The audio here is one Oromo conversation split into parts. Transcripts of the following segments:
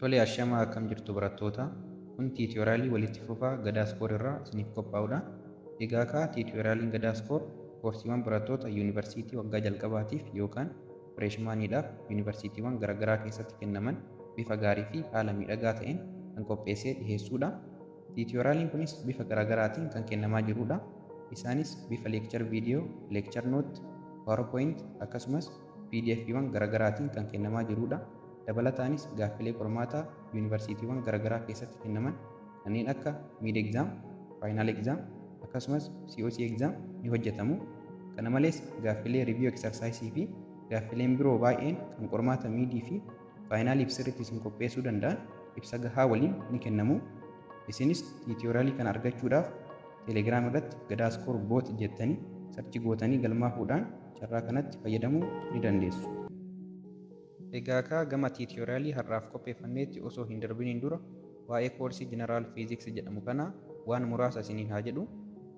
Tole ashamaa akkam jirtu barattoota. Kun tiitoriyaalii walitti fufaa Gadaaskoor irraa isiniif qophaa'udha. Egaa kaa tiitoriyaliin Gadaaskoor koorsiiwwan barattoota yuunivarsiitii waggaa jalqabaatiif yookaan fireeshmaaniidhaaf yuunivarsiitiiwwan garaagaraa keessatti kennaman bifa gaarii fi haala miidhagaa ta'een kan qopheessee dhiyeessuudha. Tiitoriyaliin kunis bifa garaagaraatiin kan kennamaa jirudha. Isaanis bifa leekchar viidiyoo, leekchar noot, paawerpooyint akkasumas PDF'wwan garaagaraatiin kan kennamaa jirudha. Dabalataanis gaaffilee qormaataa yuunivarsiitiiwwan garaagaraa keessatti kennaman kanneen akka mid exam, final exam akkasumas COC exam ni hojjetamu. Kana malees gaaffilee review exercise fi gaaffileen biroo baay'een kan qormaata midii fi faayinaaliif sirriitti isin qopheessuu danda'an ibsa gahaa waliin ni kennamu. Isinis tiitoriyaalii kana argachuudhaaf teelegiraam irratti Gadaaskoor boot jettanii sarchi gootanii galmaahuudhaan carraa kanatti fayyadamuu ni dandeessu. Egaa kaa gama tiitoriyaalii har'aaf qopheeffanneetti osoo hin darbiniin dura waa'ee koorsii jeneraal fiiziksii jedhamu kanaa waan muraasa isiniin haa jedhu.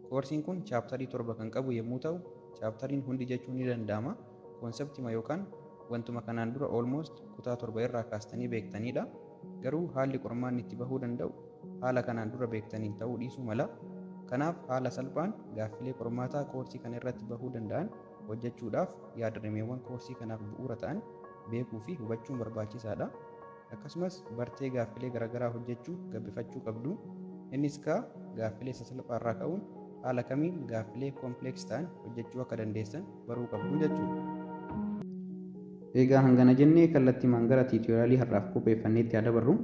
Koorsiin kun chaaptarii 7 kan qabu yommuu ta'u, chaaptariin hundi jechuun ni danda'ama. Koonseptima yookaan wantuma kanaan dura almost kutaa 7 irraa kaastanii beektanidha. Garuu haalli qormaanni itti bahuu danda'u haala kanaan dura beektaniin ta'uu dhiisuu mala. Kanaaf haala salphaan gaaffilee qormaataa koorsii kana irratti bahuu danda'an hojjechuudhaaf yaadrimeewwan koorsii kanaaf bu'uura ta'an beekuu fi hubachuun barbaachisaadha. Akkasumas bartee gaaffilee garaagaraa hojjechuu gabbifachuu qabdu. Innis gaaffilee sasalphaa irraa ka'uun haala kamiin gaaffilee koompileeks ta'an hojjechuu akka dandeessan baruu qabdu jechuudha. Egaa hangana jennee kallattiimaan gara tiitoriyaalii har'aaf qopheeffanneetti haa dabarru.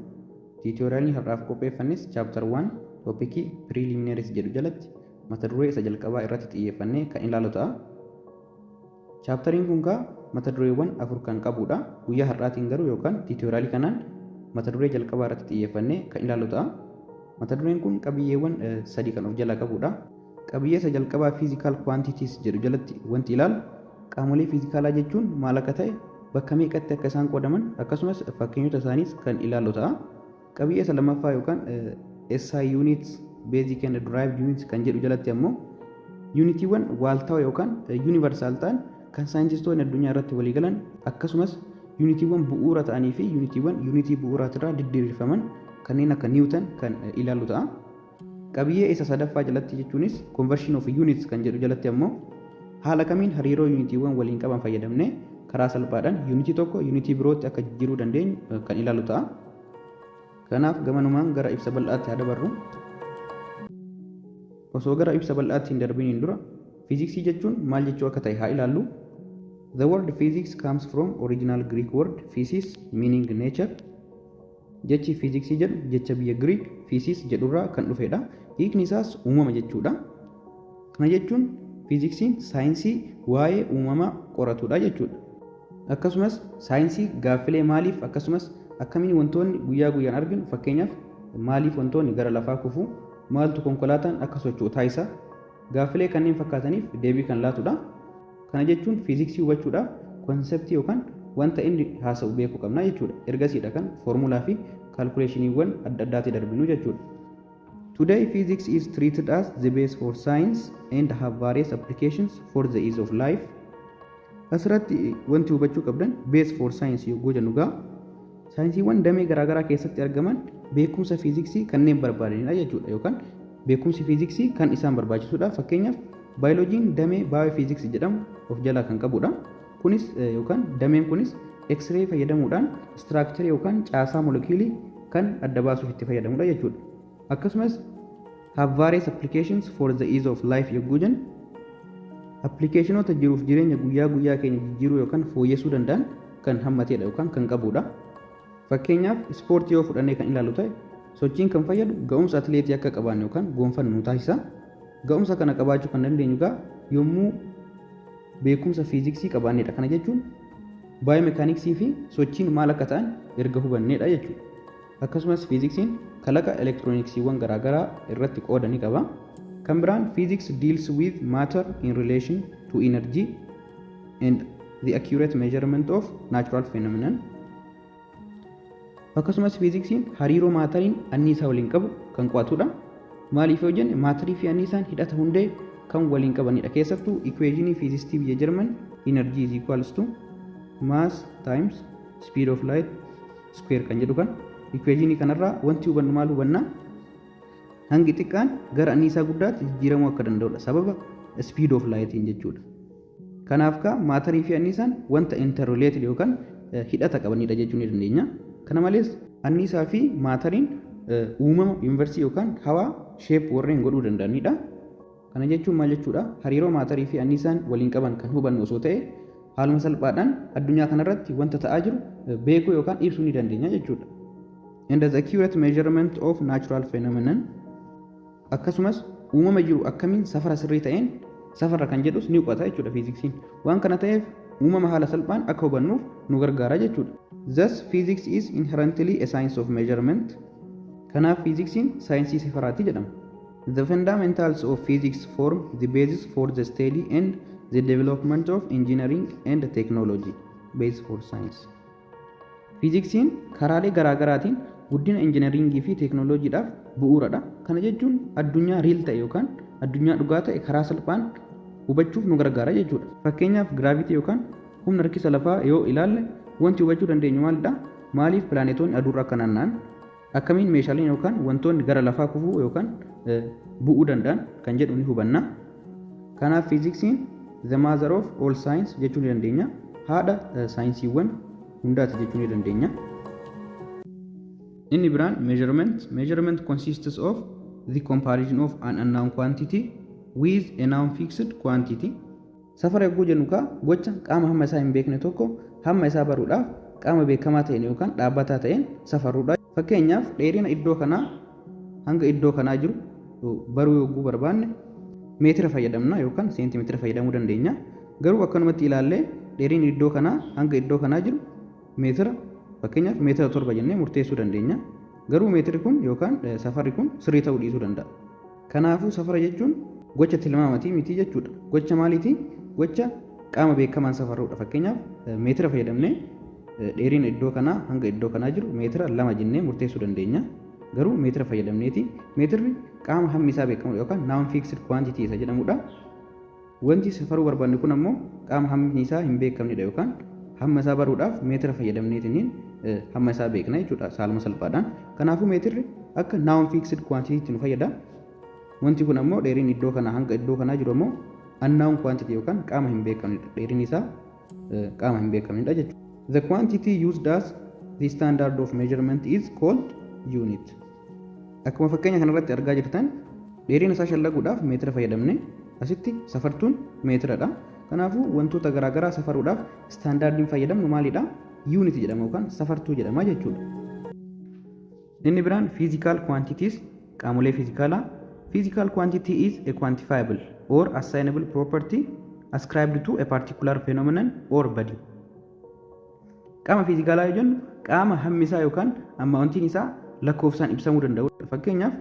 Tiitoriyaalii har'aaf qopheeffannes chaaptar 1 toopikii preliminaries jedhu jalatti mata duree isa jalqabaa irratti xiyyeeffannee kan ilaalu ta'a. Chaaptariin kun mata dureewwan 4 kan qabudha. Guyyaa har'aatiin garuu yookaan tiitoriyaalii kanaan mata duree jalqabaa irratti xiyyeeffannee kan ilaalu ta'a. Mata dureen kun qabiyyeewwan 3 kan of jalaa qabudha. Qabiyyee isa jalqabaa physical quantities jedhu jalatti wanti ilaalu qaamolee fiizikaalaa jechuun maal akka ta'e, bakka meeqatti akka isaan qoodaman akkasumas fakkeenyota isaaniis kan ilaalu ta'a. Qabiyyee isa lammaffaa yookaan SI units, basic and derived units kan jedhu jalatti ammoo yuunitiiwwan waaltaawaa yookaan yuunivarsaal ta'an kan saayintistoonni addunyaa irratti walii galan akkasumas yuunitiiwwan bu'uura ta'anii fi yuunitiiwwan yuunitii bu'uuraatirraa diddiirfaman kanneen akka niwutan kan ilaalu ta'a. Qabiyyee isa sadaffaa jalatti jechuunis conversion of units kan jedhu jalatti ammoo haala kamiin hariiroo yuunitiiwwan waliin qaban fayyadamnee karaa salphaadhaan yuunitii tokko yuunitii birootti akka jijjiiruu dandeenyu kan ilaalu ta'a. Kanaaf gamanumaan gara ibsa bal'aatti haa dabarru. Osoo gara ibsa bal'aatti hin darbiniin dura fiiziksii jechuun maal jechuu akka ta'e haa ilaallu. The word physics comes from original Greek word physis meaning nature. Jechi fiiziksii jedhu jecha biyya Greek physis jedhurraa kan dhufedha. Hiikni isaas uumama jechuudha. Kana jechuun fiiziksiin saayinsii waa'ee uumamaa qoratudha jechuudha. Akkasumas saayinsii gaaffilee maaliif akkasumas akkamiin wantoonni guyyaa guyyaan arginu fakkeenyaaf maaliif wantoonni gara lafaa kufu, maaltu konkolaataan akka socho'u taasisa, gaaffilee kanneen fakkaataniif deebii kan laatudha. Kana jechuun fiiziksii hubachuudhaaf konseptii yookaan wanta inni haasa'u beekuu qabna jechuudha. Ergasiidha kan foormulaa fi kaalkuleeshiniiwwan adda addaatti darbinu jechuudha. Today physics is treated as the base for science and have various applications for the ease of life. Asirratti wanti hubachuu qabdan base for science yogguu jennu saayinsiiwwan damee garaagaraa keessatti argaman beekumsa fiiziksii kanneen barbaadanidha jechuudha yookaan beekumsi fiiziksii kan isaan barbaachisudha. Fakkeenyaaf baayoloojiin damee baayoofiiziksii jedhamu of jalaa kan qabudha. Kunis yookaan dameen kunis X-ray fayyadamuudhaan istiraakcharii yookaan caasaa molekiilii kan adda baasuuf itti fayyadamudha jechuudha. Akkasumas have various applications for the ease of life yogguu jennu appilikeeshinoota jiruuf jireenya guyyaa guyyaa keenya jijjiiruu yookaan fooyyessuu danda'an kan hammatedha yookaan kan qabudha. Fakkeenyaaf ispoortii yoo fudhannee kan ilaalu ta'e sochiin kan fayyadu ga'umsa atileetii akka qabaannu yookaan goonfannu nu taasisa. Ga'umsa kana qabaachuu kan dandeenyu yommuu beekumsa fiiziksii qabaannedha. Kana jechuun baayomekaaniksii fi sochiin maal akka ta'an erga hubannedha jechuudha. Akkasumas fiiziksiin kalaqa elektirooniksiiwwan garaagaraa irratti qooda ni qaba. Kan biraan physics deals with matter in relation to energy and the accurate measurement of natural phenomenon. Akkasumas fiiziksiin hariiroo maatariin anniisaa waliin qabu kan qo'atudha. Maaliif yoo jenne maatarii fi anniisaan hidhata hundee kan waliin qabanidha. Keessattuu equationii fiizistii biyya Jarman energy is equals to mass times speed of light square kan jedhu kan Equation kanarraa wanti hubannu maal hubanna? Hangi xiqqaan gara anniisaa guddaatti jijjiiramuu akka danda'udha. Sababa speed of lightiin jechuudha. Kanaaf maatarii fi anniisaan wanta interrelated yookaan hidhata qabanidha jechuu ni dandeenya. Kana malees anniisaa fi maatariin uumama yuunivarsiitii yookaan hawaa sheep warreen godhuu danda'anidha. Kana jechuun maal jechuudha? Hariiroo maatarii fi anniisaan waliin qaban kan hubannu osoo ta'e haaluma salphaadhaan addunyaa kanarratti wanta ta'aa jiru beekuu yookaan ibsuu ni dandeenya jechuudha. And the accurate measurement of natural phenomenon akkasumas uumama jiru akkamiin safara sirrii ta'een safara kan jedhus ni hubataa jechuudha fiiziksiin. Waan kana ta'eef uumama haala salphaan akka hubannuuf nu gargaara jechuudha. Thus physics is inherently a science of measurement. Kanaaf fiiziksiin saayinsii safaraati jedhama. The fundamentals of physics form the basis for the study and the development of engineering and technology. Base for science. Fiiziksiin karaalee garaagaraatiin guddina injineringii fi teeknooloojiidhaaf bu'uuradha. Kana jechuun addunyaa riil ta'e yookaan addunyaa dhugaa ta'e karaa salphaan hubachuuf nu gargaara jechuudha. Fakkeenyaaf giraavitii yookaan humna harkisa lafaa yoo ilaalle wanti hubachuu dandeenyu maalidha? Maaliif pilaanetoonni aduurra akka naanna'an? Akkamiin meeshaaleen yookaan wantoonni gara lafaa kufuu yookaan bu'uu danda'an kan jedhu ni hubanna. Kanaaf fiiziksiin the mother of all science jechuu ni dandeenya. Haadha saayinsiiwwan hundaati jechuu ni dandeenya. Inni biraan measurement consists of the comparison of an unknown quantity with a known fixed quantity. Safara yogguu jennu gocha qaama hamma isaa hin beekne tokko hamma isaa baruudhaaf qaama beekamaa ta'een yookaan dhaabbataa ta'een safaruudha. Fakkeenyaaf dheerina iddoo kanaa hanga iddoo kanaa jiru baruu yogguu barbaanne meetira fayyadamna yookaan seentimeetira fayyadamuu dandeenya. Garuu akkanumatti ilaallee dheerina iddoo kanaa hanga iddoo kanaa jiru meetira fakkeenyaaf meetira 7 jennee murteessuu dandeenya. Garuu meetirri kun yookaan safarri kun sirrii ta'uu dhiisuu danda'a. Kanaafuu safara jechuun gocha tilmaamatii miti jechuudha. Gocha maaliiti? Gocha qaama beekamaan safarruudha. Fakkeenyaaf meetira fayyadamnee dheerina iddoo kanaa hanga iddoo kanaa jiru meetira 2 jennee murteessuu dandeenya. Garuu meetira fayyadamneeti. Meetirri qaama hammi isaa beekamu yookaan noun fixed quantity isa jedhamudha. Wanti safaruu barbaanne kun ammoo qaama hammi isaa hin beekamnedha yookaan hamma isaa baruudhaaf meetira fayyadamneetiin hamma isaa beekna jechuudha saaluma salphaadhaan. Kanaafuu meetirri akka noun fixed quantity nu fayyada. Wanti kun ammoo dheerinni iddoo kanaa hanga iddoo kanaa jiru ammoo unknown quantity yookaan qaama hin beekamnedha. Dheerinni isaa qaama hin beekamnedha jechuudha. The quantity used as the standard of measurement is called unit. Akkuma fakkeenya kanarratti argaa jirtan dheerina isaa shallaguudhaaf meetira fayyadamne asitti safartuun meetiradha. Kanaafuu wantoota garaagaraa safaruudhaaf standardiin fayyadamnu maalidha? Unit jedhama yookaan safartuu jedhama jechuudha. Inni biraan physical quantities qaamolee fiizikaalaa. Physical quantity is a quantifiable or assignable property ascribed to a particular phenomenon or body. Qaama fiizikaalaa yoo jennu qaama hammi isaa yookaan ammaawuntiin isaa lakkoofsaan ibsamuu danda'udha. Fakkeenyaaf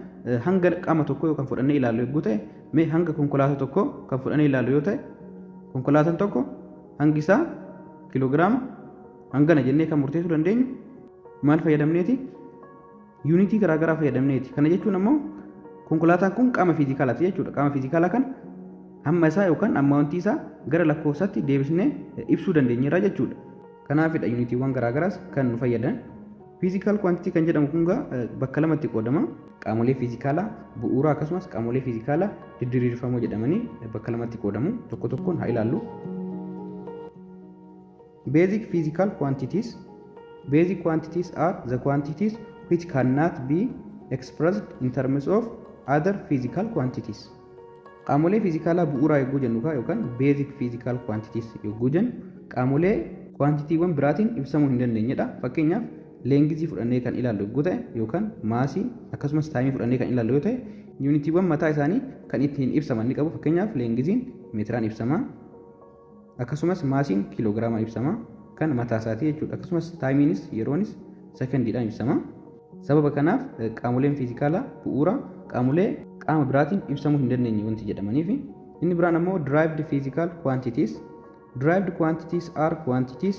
hanga qaama tokkoo yookaan fudhannee ilaallu yogguu ta'e mee hanga konkolaataa tokkoo kan fudhannee ilaallu yoo ta'e konkolaataan tokko hangi isaa kiloogiraama hangana jennee kan murteessuu dandeenyu maal fayyadamneeti? Yuunitii garaagaraa fayyadamneeti. Kana jechuun ammoo konkolaataan kun qaama fiizikaalaati jechuudha. Qaama fiizikaalaa kan hamma isaa yookaan ammaawuntii isaa gara lakkoofsaatti deebisnee ibsuu dandeenyeerra jechuudha. Kanaafidha yuunitiiwwan garaagaraas kan nu fayyadan. Physical quantity kan jedhamu kun bakka lamatti qoodama. Qaamolee fiizikaalaa bu'uuraa akkasumas qaamolee fiizikaalaa diriirfamoo jedhamanii bakka lamatti qoodamu. Tokko tokkoon haa ilaallu. Basic physical quantities. Basic quantities are the quantities which cannot be expressed in terms of other physical quantities. Qaamolee fiizikaalaa bu'uuraa yogguu jennu yookaan basic physical quantities yogguu jennu qaamolee quantitiiwwan biraatiin ibsamuu hin dandeenyedha. Fakkeenyaaf leengizii fudhannee kan ilaallu yogguu ta'e yookaan maasii akkasumas taayimii fudhannee kan ilaallu yoo ta'e yuunitiiwwan mataa isaanii kan ittiin ibsaman ni qabu. Fakkeenyaaf leengiziin meetiraan ibsama akkasumas maasiin kiloogiraamaan ibsama kan mataa isaatii jechuudha. Akkasumas taayimiinis yeroonis sekondiidhaan ibsama. Sababa kanaaf qaamoleen fiizikaalaa bu'uura qaamolee qaama biraatiin ibsamuu hin dandeenye wanti jedhamaniif. Inni biraan ammoo derived physical quantities. Derived quantities are quantities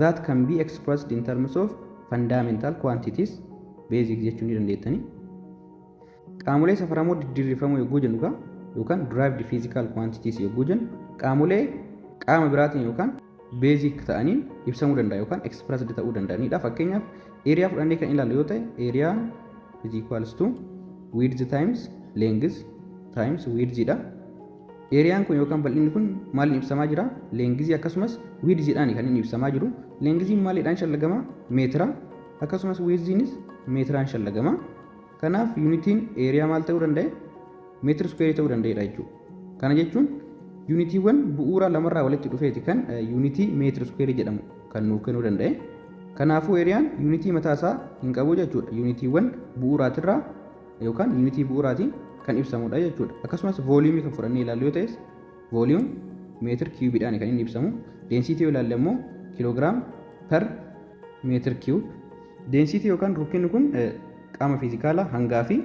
that can be expressed in terms of fundamental quantities. Basic jechuu ni dandeettani. Qaamolee safaramoo diriirfamoo yogguu jennu yookaan derived physical quantities yogguu jennu qaamolee qaama biraatiin yookaan basic ta'aniin ibsamuu danda'a yookaan expressed ta'uu danda'anidha. Fakkeenyaaf Eeriyaa fudhannee kan ilaallu yoo ta'e eeriyaa is equals to width times length times width dha. Eeriyaan kun yookaan bal'inni kun maaliin ibsamaa jira? Lengthii akkasumas width dhaan kan inni ibsamaa jiru. Lengthiin maaliidhaan shallagama? Meetira. Akkasumas widthiinis meetiraan shallagama. Kanaaf yuunitiin eeriyaa maal ta'uu danda'e? Meetira square ta'uu danda'edha jechuudha. Kana jechuun yuunitiiwwan bu'uura lamarraa walitti dhufeeti kan yuunitii meetira square jedhamu kan nuuf kennuu danda'e. Kanaafuu eeriyaan yuunitii mataa isaa hin qabu jechuudha. Yuunitiiwwan bu'uuraatirraa yookaan yuunitii bu'uuraatiin kan ibsamudha jechuudha. Akkasumas vooliyoomii kan fudhannee ilaallu yoo ta'es vooliyoom meetir kiiyubiidhaan kan inni ibsamu. Deensitii yoo ilaalle immoo kiiloogiraam per meetir kiiyub. Deensitii yookaan rukkinni kun qaama fiizikaalaa hangaa fi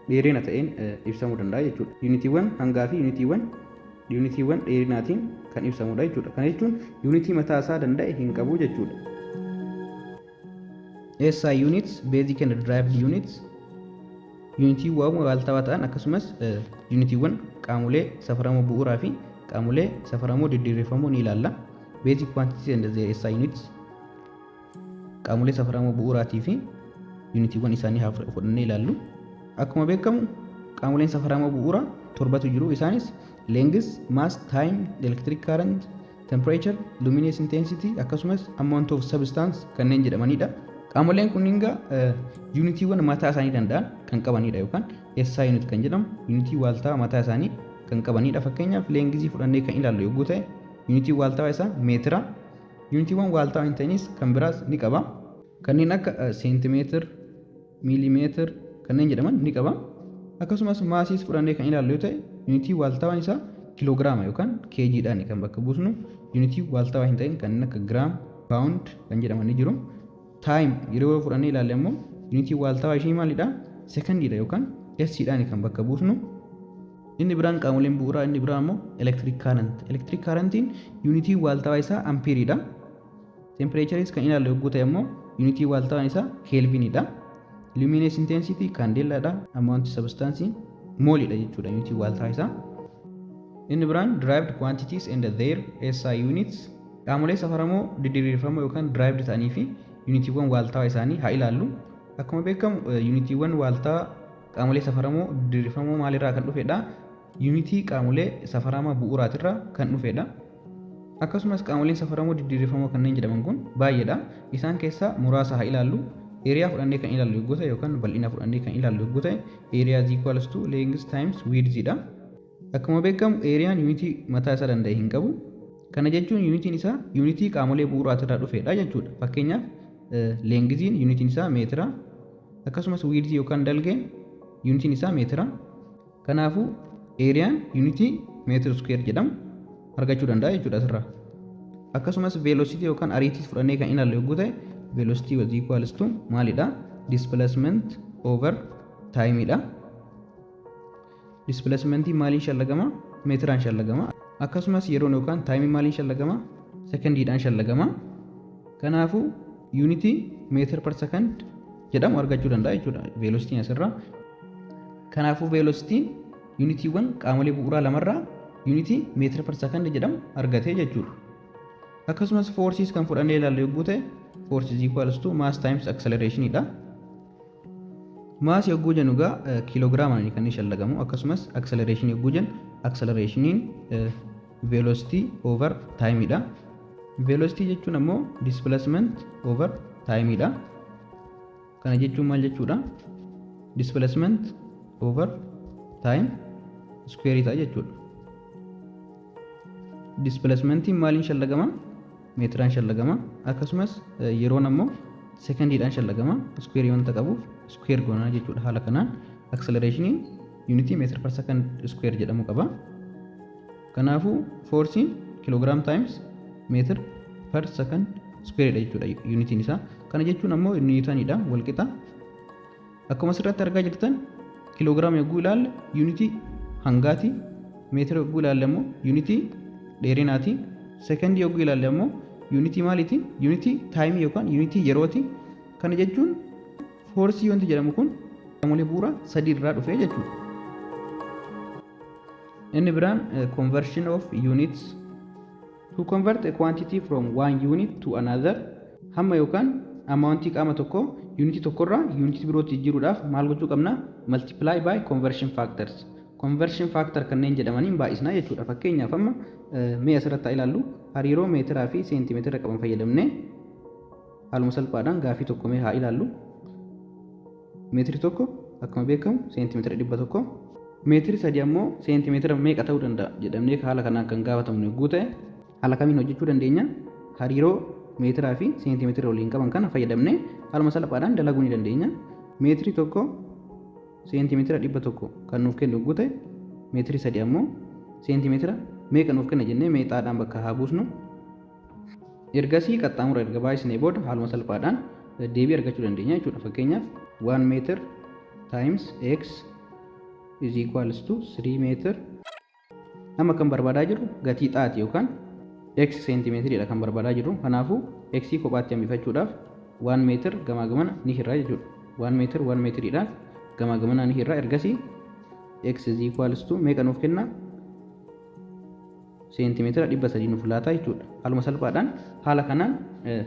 dheerina ta'een ibsamuu danda'a jechuudha. Yuunitiiwwan hangaa fi yuunitiiwwan dheerinaatiin kan ibsamudha jechuudha. Kana jechuun yuunitii mataa isaa danda'e hin qabu jechuudha. SI units, basic and derived units. Yuunitiiwwan waaltawaa ta'an akkasumas yuunitiiwwan qaamolee safaramoo bu'uuraa fi qaamolee safaramoo diddiirreeffamoo ni ilaalla. Basic quantities and their SI units. Qaamolee safaramoo bu'uuraatii fi yuunitiiwwan isaanii haa fudhannee ilaallu. Akkuma beekamu qaamoleen safaramoo bu'uuraa torbatu jiru. Isaanis length, mass, time, electric current, temperature, luminous intensity akkasumas amount of substance kanneen jedhamanidha. Qaamoleen kunniin yuunitiiwwan mataa isaanii danda'an kan qabanidha yookaan SI unit kan jedhamu yuunitii waaltaa mataa isaanii kan qabanidha. Fakkeenyaaf lengthii fudhannee kan ilaallu yogguu ta'e yuunitii waaltaa isaa meetira. Yuunitiiwwan waaltaa hin ta'inis kan biraas ni qaba. Kanneen akka seentimeetir, miilimeetir kanneen jedhaman ni qaba. Akkasumas maasiis fudhannee kan ilaallu yoo ta'e yuunitii waaltaawaan isaa kiiloogiraama yookaan keejiidhaan kan bakka buusnu. Yuunitii waaltaawaa hin ta'in kanneen akka giraam, paawuнд kan jedhaman ni jiru. Time yeroo fudhannee ilaalle immoo yuunitii waaltaawaa ishii maalidha? Sekondiidha yookaan SI-dhaan kan bakka buusnu. Inni biraan qaamoleen bu'uuraa inni biraan immoo electric current. Electric currentiin yuunitii waaltaawaa isaa ampeeriidha. Temperatureis kan ilaallu yogguu ta'e immoo yuunitii waaltaawaan isaa keelvinidha. Luminous intensity kandeellaadha. Amount substance moolidha jechuudha yuunitii waaltaawaa isaa. Inni biraan derived quantities and their SI units. Qaamolee safaramoo diddiirreeffamoo yookaan derived ta'anii fi yuunitiiwwan waaltaawaa isaanii haa ilaallu. Akkuma beekamu yuunitiiwwan waaltaa qaamolee safaramoo diddiirreeffamoo maalirraa kan dhufedha? Yuunitii qaamolee safaramaa bu'uuraatirraa kan dhufedha. Akkasumas qaamoleen safaramoo diddiirreeffamoo kanneen jedhaman kun baay'eedha. Isaan keessaa muraasa haa ilaallu. Eeriyaa fudhannee kan ilaallu yogguu ta'e yookaan bal'ina fudhannee kan ilaallu yogguu ta'e eeriyaa is equals to length times width dha. Akkuma beekamu eeriyaan yuunitii mataa isaa danda'e hin qabu. Kana jechuun yuunitiin isaa yuunitii qaamolee bu'uuraatirraa dhufedha jechuudha. Fakkeenyaaf lengziin yuunitiin isaa meetira. Akkasumas width yookaan dalgeen yuunitiin isaa meetira. Kanaafuu eeriyaan yuunitii meetira square jedhamu argachuu danda'a jechuudha asirraa. Akkasumas velocity yookaan ariitii fudhannee kan ilaallu yogguu ta'e velocity is equals to maalidha? Displacement over time dha. Displacementii maaliin shallagama? Meetiraan shallagama. Akkasumas yeroon yookaan taayimii maaliin shallagama? Sekondiidhaan shallagama. Kanaafuu yuunitii meetir per sekond jedhamu argachuu danda'a jechuudha velocitiin asirraa. Kanaafuu velocitiin yuunitiiwwan qaamolee bu'uuraa lamarraa yuunitii meetir per sekond jedhamu argatee jechuudha. Akkasumas forces kan fudhannee ilaallu yogguu ta'e force is equals to mass times acceleration dha. Mass yogguu jennu egaa kiiloogiraamaan kan inni shallagamu. Akkasumas acceleration yogguu jennu accelerationin velocity over time dha. Velocity jechuun ammoo displacement over time dha. Kana jechuun maal jechuudha? Displacement over time square ta'a jechuudha. Displacementiin maaliin shallagama? Meetiraan shallagama. Akkasumas yeroon ammoo sekondiidhaan shallagama. Square wanta qabuuf square goonaa jechuudha. Haala kanaan accelerationin unity meter per second square jedhamu qaba. Kanaafuu forcein kilogram times meter per second square dha jechuudha unitiin isaa. Kana jechuun ammoo niwutanidha wal qixa. Akkuma asirratti argaa jirtan kiloogiraama yogguu ilaalle unitii hangaati. Meetira yogguu ilaalle ammoo unitii dheerinaati. Sekondii yogguu ilaalle ammoo unitii maaliiti? Unitii taayimii yookaan unitii yerooti. Kana jechuun foorsii wanti jedhamu kun qaamolee bu'uuraa sadii irraa dhufee jechuudha. Inni biraan conversion of units. To convert a quantity from one unit to another hamma yookaan amount qaama tokko unit tokkorraa unit birootti jijjiiruudhaaf maal gochuu qabna? Multiply by conversion factors. Conversion factor kanneen jedhamaniin baay'isnaa jechuudha. Fakkeenyaaf amma mee asirratti ilaallu hariiroo meetiraa fi seentimeetira qaban fayyadamnee haaluma salphaadhaan gaafii tokko mee haa ilaallu. Meetiri tokko akkuma beekamu seentimeetira 100, meetiri 3 ammoo seentimeetira meeqa ta'uu danda'a jedhamnee haala kanaan kan gaafatamu yogguu ta'e haala kamiin hojjechuu dandeenya? Hariiroo meetiraa fi seentimeetira waliin qaban kana fayyadamnee haaluma salphaadhaan dalaguu ni dandeenya. Meetiri tokko seentimeetira 100 kan nuuf kennu yogguu ta'e meetiri 3 ammoo seentimeetira meeqa nuuf kenna jennee meexaadhaan bakka haa buusnu. Ergasii qaxxaamura erga baay'isnee booda haaluma salphaadhaan deebii argachuu dandeenya jechuudha. Fakkeenyaaf 1 meetir times x is equals to 3 meetir. Amma kan barbaadaa jirru gatii xaati yookaan x seentimeetiriidha kan barbaadaa jirru. Kanaafuu x kophaatti hambifachuudhaaf 1 meetir gamaa gamana ni hirraa jechuudha. 1 meetir 1 meetiriidhaaf gamaa gamana ni hirraa. Ergasii x is equals to meeqa nuuf kenna? Seentimeetira 300 nuuf laata jechuudha. Haaluma salphaadhaan haala kanaan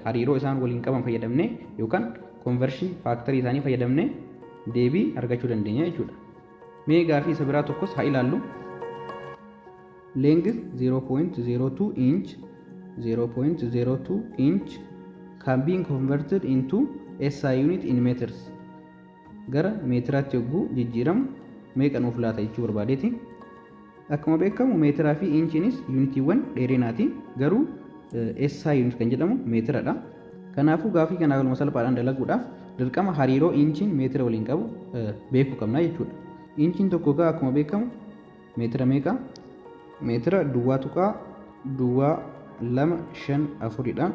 hariiroo isaan waliin qaban fayyadamnee yookaan conversion factorii isaanii fayyadamnee deebii argachuu dandeenya jechuudha. Mee gaafii isa biraa tokkos haa ilaallu. Length 0.02 inch 0.02 inch can be converted into SI unit in meters. Gara meetiraatti yogguu jijjiiramu meeqa nuuf laata jechuu barbaadeeti. Akkuma beekamu meetiraa fi inchiinis yuunitiiwwan dheerinaati. Garuu SI unit kan jedhamu meetiradha. Kanaafuu gaafii kana haaluma salphaadhaan dalaguudhaaf dirqama hariiroo inchiin meetira waliin qabu beekuu qabna jechuudha. Inchiin tokko gaa akkuma beekamu meetira meeqa? Meetira duwwaa tuqaa duwwaa 254dha.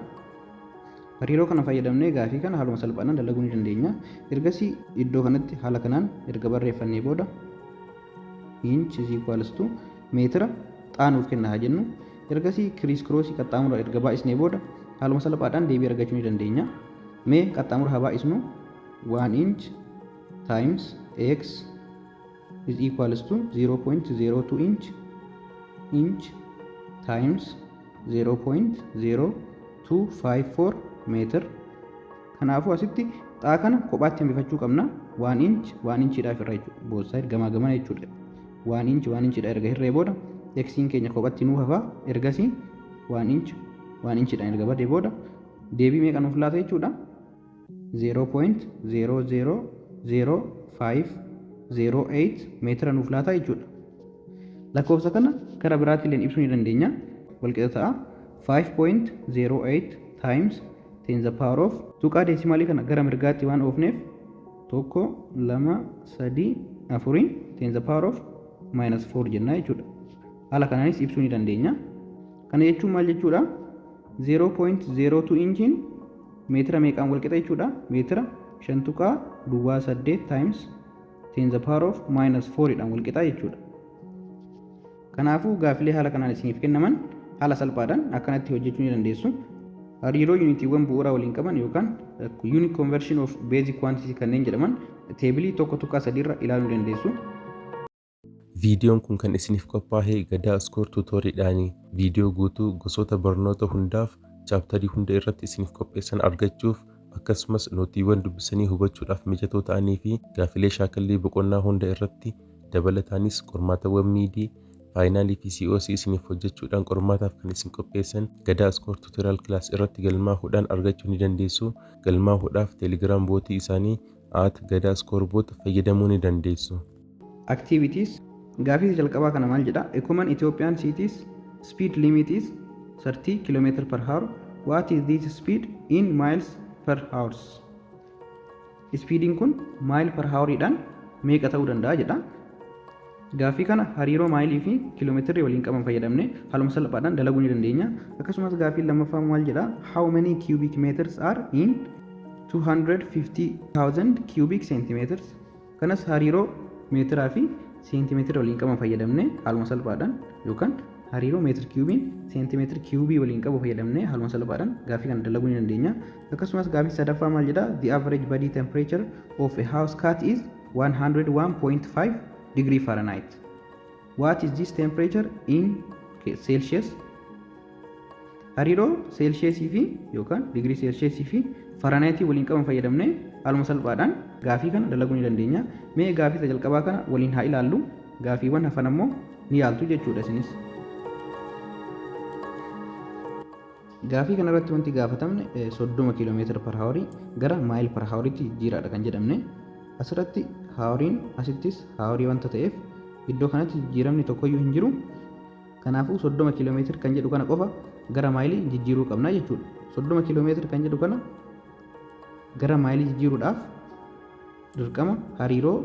Hariiroo kana fayyadamnee gaafii kana haaluma salphaadhaan dalaguu ni dandeenya. Ergasii iddoo kanatti haala kanaan erga barreeffannee booda inch is equals to meetira xaanuuf kenna haa jennu. Ergasii kiriis kiroosii qaxxaamura erga baay'isnee booda haaluma salphaadhaan deebii argachuu ni dandeenya. Mee qaxxaamura haa baay'isnu. 1 inch times x is equals to 0.02 inch times 0.0254 meetir. Kanaafuu asitti xaa kana kophaatti hambifachuu qabna. 1 inchiidhaaf irra jechuudha. Both side gamaa gamana jechuudha. 1 inchiidha erga hirree booda xiin keenya kophatti nuu hafa. Ergasii 1 inchiidhaan erga badee booda deebii meeqa nuuf laata jechuudha? 0.0000508 meetira nuuf laata jechuudha. Lakkoofsa kana karaa biraatti illee ibsuu ni dandeenya. Walqixa ta'a 5.08 times 10 the power of tuqaa deesimaalii kana gara mirgaatti waan oofneef 1 2 3 4 10 the power of -4 jenna jechuudha. Haala kanaanis ibsuu ni dandeenya. Kana jechuun maal jechuudha? 0.02 inchiin meetira meeqaan walqixa jechuudha? Meetira 5 tuqaa duwwaa 8 times 10 the power of -4 dhaan walqixa jechuudha. Kanaafuu gaafilee haala kanaan isiniif kennaman haala salphaadhaan akkanatti hojjechuu ni dandeessu. Hariiroo yuunitiiwwan bu'uuraa waliin qaban yookaan unit conversion of basic quantity kanneen jedhaman teebilii 1.3 irra ilaaluu ni dandeessu. Viidiyoon kun kan isiniif qophaa'e Gadaa Iskoor tuutooriidhaani. Viidiyoo guutuu gosoota barnoota hundaaf chaaptarii hunda irratti isiniif qopheessan argachuuf akkasumas nootiiwwan dubbisanii hubachuudhaaf mijatoo ta'anii fi gaafilee shaakallii boqonnaa hunda irratti dabalataanis qormaatawwan miidii faayinaalii fi COC isiniif hojjechuudhaan qormaataaf kan isin qopheessan Gadaa Iskoor tuutoriyaal kilaas irratti galmaahuudhaan argachuu ni dandeessu. Galmaahuudhaaf teelegiraam bootii isaanii @Gadaa Iskoor boot fayyadamuu ni dandeessu. Activities gaafii jalqabaa kana maal jedha? A common Ethiopian cities speed limit is 30 km/h. What is this speed in miles per hour? Speediin kun mile per hour dhaan meeqa ta'uu danda'a jedha. Gaafii kana hariiroo maayilii fi kiiloomeetirri waliin qaban fayyadamne haaluma salphaadhaan dalaguu ni dandeenya. Akkasumas gaafii lammaffaa maal jedha? How many cubic meters are in 250,000 cubic centimeters? Kanas hariiroo meetiraa fi seentimeetira waliin qaban fayyadamne haaluma salphaadhaan yookaan hariiroo meetir kiubiin seentimeetira kiubii waliin qabu fayyadamne haaluma salphaadhaan gaafii kana dalaguu ni dandeenya. Akkasumas gaafii sadaffaa maal jedha? The average body temperature of a house cat is 101.5 degree Fahrenheit. What is this temperature in Celsius? Hariiroo Celsius fi yookaan degree Celsius fi Faranaayitii waliin qaban fayyadamnee haaluma salphaadhaan gaafii kana dalaguu ni dandeenya. Mee gaafii jalqabaa kana waliin haa ilaallu. Gaafiiwwan hafan ammoo ni yaaltu jechuudha isinis. Gaafii kana irratti wanti gaafatamne 30 km/h gara maayil per hawriitti jijjiiraadha kan jedhamne. Asirratti hawriin asittis hawrii wanta ta'eef iddoo kanatti jijjiiramni tokkoyyuu hin jiru. Kanaafuu 30 km kan jedhu kana qofa gara maayilii jijjiiruu qabna jechuudha. 30 km kan jedhu kana gara maayilii jijjiiruudhaaf dirqama hariiroo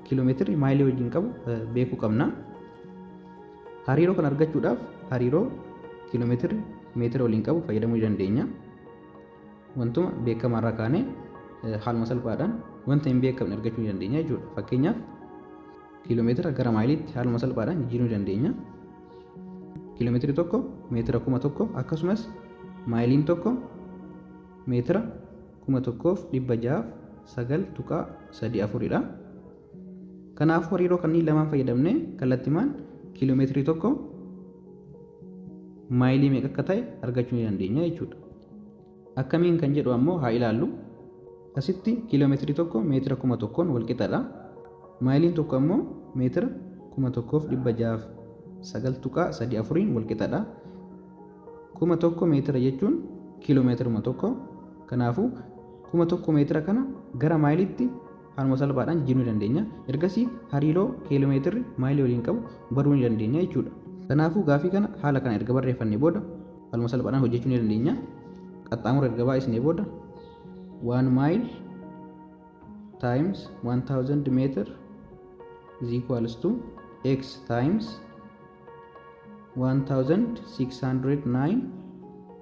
kiiloomeetirii maayilii wajjin qabu beekuu qabna. Hariiroo kana argachuudhaaf hariiroo kiiloomeetirii meetira waliin qabu fayyadamuu ni dandeenya. Wantuma beekamaarraa kaanee haaluma salphaadhaan wanta hin beekamne argachuu ni dandeenya jechuudha. Fakkeenyaaf kiiloomeetira gara maayiliitti haaluma salphaadhaan jijjiiruu ni dandeenya. Kiiloomeetirii tokko meetira 1000 akkasumas maayiliin tokko meetira 1609.34 dha. Kanaafuu hariiroo kanneen lamaan fayyadamnee kallattimaan kiiloomeetirii tokko maayilii meeqa akka ta'e argachuu ni dandeenya jechuudha. Akkamiin kan jedhu ammoo haa ilaallu. Asitti kiiloomeetirii tokko meetira 1000 wal qixaadha. Maayiliin tokko ammoo meetira 1609.34 wal qixaadha. 1000 meetira jechuun kiiloomeetiruma tokko. Kanaafuu 1000 meetira kana gara maayiliitti haaluma salphaadhaan jijjiiruu ni dandeenya. Ergasii hariiroo kiiloomeetirri maayilii waliin qabu baruu ni dandeenya jechuudha. Kanaafuu gaafii kana haala kana erga barreeffannee booda haaluma salphaadhaan hojjechuu ni dandeenya. Qaxxaamura erga baay'isnee booda 1 mile times 1000 meter is equals to x times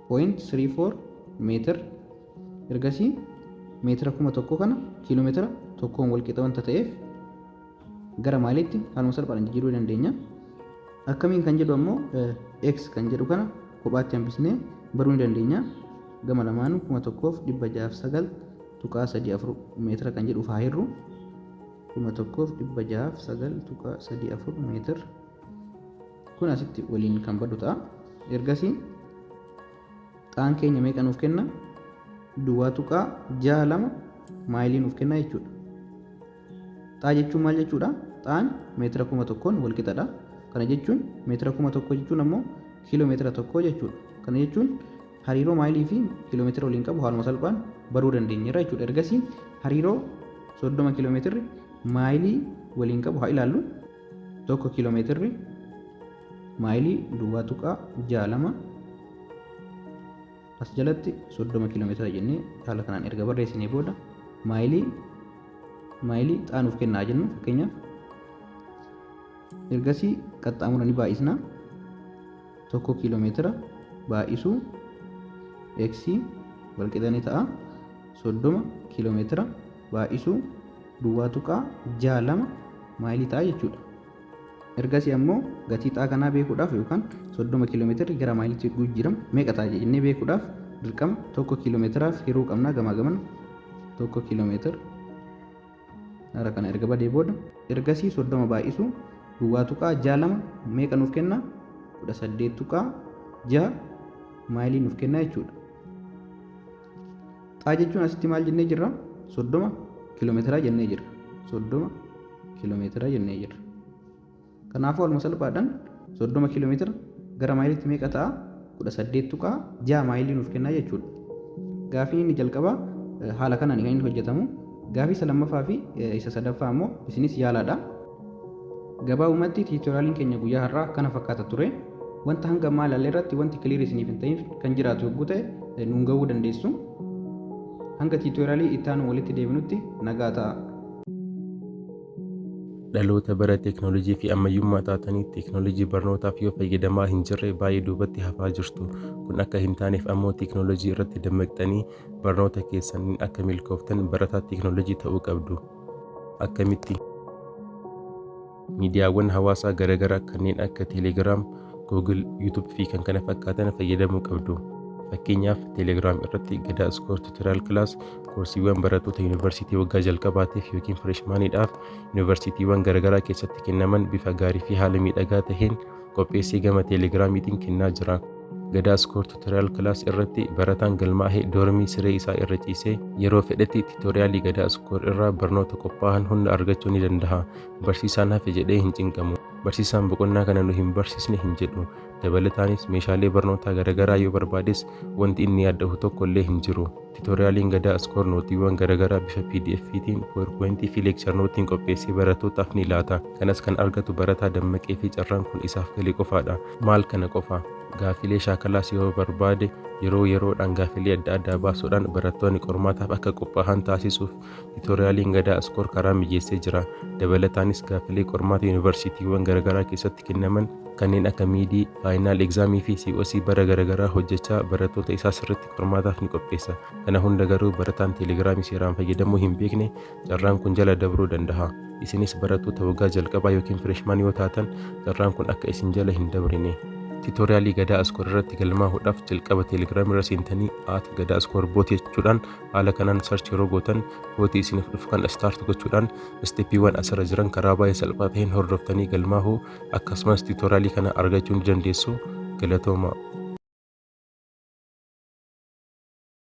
1609.34 meter. Ergasii meetira 1000 kana kiiloomeetira tokkoon wal qixa wanta ta'eef gara maayiliitti haaluma salphaadhaan jijjiiruu dandeenya. Akkamiin kan jedhu ammoo x kan jedhu kana kophaatti hambisnee baruu ni dandeenya. Gama lamaanuu 1609.34 meetira kan jedhuuf haa hirru. 1609.34 meetira kun asitti waliin kan baddu ta'a. Ergasii xaan keenya meeqa nuuf kenna? Duwwaa tuqaa 62 maayilii nuuf kenna jechuudha. Xaa jechuun maal jechuudha? Xaan meetira 1000 wal qixadha. Kana jechuun meetira 1000 jechuun ammoo kiiloomeetira tokko jechuudha. Kana jechuun hariiroo maayilii fi kiiloomeetira waliin qabu haaluma salphaan baruu dandeenyeerra jechuudha. Ergasii hariiroo 30 kiiloomeetirri maayilii waliin qabu haa ilaallu. Tokko kiiloomeetirri maayilii duwwaa tuqaa 62 as jalatti 30 kiiloomeetira jennee haala kanaan erga barreessinee booda maayilii xaanuuf kennaa jennu fakkeenyaaf. Ergasii qaxxaamura ni baay'isna. Tokko kiiloomeetira baay'isuu x wal qixa ni ta'a. 30 kiiloomeetira baay'isuu duwwaa tuqaa 62 maayilii ta'a jechuudha. Ergasii ammoo gatii xaa kanaa beekuudhaaf yookaan 30 kiiloomeetirri gara maayiliitti jijjiiramu meeqa ta'a jennee beekuudhaaf dirqama tokko kiiloomeetiraaf hiruu qabna gamaa gamana. Tokko kiiloomeetira haala kana erga badee booda ergasii 30 baay'isuu duwwaa tuqaa 62 meeqa nuuf kenna? 18 tuqaa 6 maayilii nuuf kenna jechuudha. Xaa jechuun asitti maal jennee jirra? 30 kiiloomeetira jennee jirra. 30 kiiloomeetira jennee jirra. Kanaafuu haaluma salphaadhaan 30 kiiloomeetira gara maayiliitti meeqa ta'a? 18 tuqaa 6 maayilii nuuf kenna jechuudha. Gaafiin inni jalqabaa haala kanaan kan inni hojjetamu. Gaafii isa lammaffaa fi isa sadaffaa ammoo isinis yaalaadha. Gabaabumatti tiitooriyaaliin keenya guyyaa har'aa kana fakkaata ture. Wanta hanga ammaa ilaallee irratti wanti kiliir isiniif hin ta'in kan jiraatu yogguu ta'e nuun gahuu dandeessu. Hanga tiitooriyaalii itti aanu walitti deebinutti nagaa ta'a. Dhaloota bara teeknooloojii fi ammayyummaa taatanii teeknooloojii barnootaaf yoo fayyadamaa hin jirre baay'ee duubatti hafaa jirtu. Kun akka hin taaneef ammoo teeknooloojii irratti dammaqxanii barnoota keessaniin akka milkooftan barataa teeknooloojii ta'uu qabdu. Akkamitti? Miidiyaawwan hawaasaa garaagaraa kanneen akka Teelegiraam, Google, YouTube fi kan kana fakkaatan fayyadamuu qabdu. Fakkeenyaaf Teelegiraam irratti Gadaa Iskoor Tuutoriyaal Kilaas koorsiiwwan barattoota yuunivarsiitii waggaa jalqabaatiif yookiin fireeshmaaniidhaaf yuunivarsiitiiwwan garaagaraa keessatti kennaman bifa gaarii fi haala miidhagaa taheen qopheessee gama Teelegiraamiitiin kennaa jira. Gadaa Iskoor Tuutoriyal Kilaas irratti barataan galmaa'ee doormii siree isaa irra ciisee yeroo fedhetti tiitoriyaalii Gadaa Iskoor irraa barnoota qophaa'an hunda argachuu ni danda'a. Barsiisaan hafe jedhee hin cinqamu. Barsiisaan boqonnaa kana nu hin barsiisne hin jedhu. Dabalataanis meeshaalee barnootaa garaagaraa yoo barbaades wanti inni yaadda'u tokko illee hin jiru. Tiitoriyaliin Gadaa Iskoor nootiiwwan garaagaraa bifa PDF'tiin, PowerPoint fi Lecture Note'tiin qopheessee barattootaaf ni laata. Kanas kan argatu barataa dammaqee fi carraan kun isaaf galee qofaadha. Maal kana qofa? Gaafilee shaakalaas yoo barbaade yeroo yeroodhaan gaafilee adda addaa baasuudhaan barattoonni qormaataaf akka qophaa'an taasisuuf tiitoriyaliin Gadaa Iskoor karaa mijeessee jira. Dabalataanis gaafilee qormaata yuunivarsiitiiwwan garaagaraa keessatti kennaman kanneen akka miidii, faayinaal egzaamii fi COC bara garaagaraa hojjechaa barattoota isaa sirriitti qormaataaf ni qopheessa. Kana hunda garuu barataan teelegiraamii seeraan fayyadamuu hin beekne carraan kun jala dabruu danda'a. Isinis barattoota waggaa jalqabaa yookiin fireeshmaan yoo taatan carraan kun akka isin jala hin dabrine. Tiitoriyaalii Gadaa Iskoor irratti galmaa'uudhaaf jalqaba teelegiraamii irra seentanii @Gadaa Iskoor boot jechuudhaan haala kanaan sarchi yeroo gootan bootii isiniif dhufu kan istaart gochuudhaan isteeppiiwwan asirra jiran karaa baay'ee salphaa ta'een hordoftanii galmaa'uu akkasumas tiitoriyaalii kana argachuu ni dandeessu. Galatooma.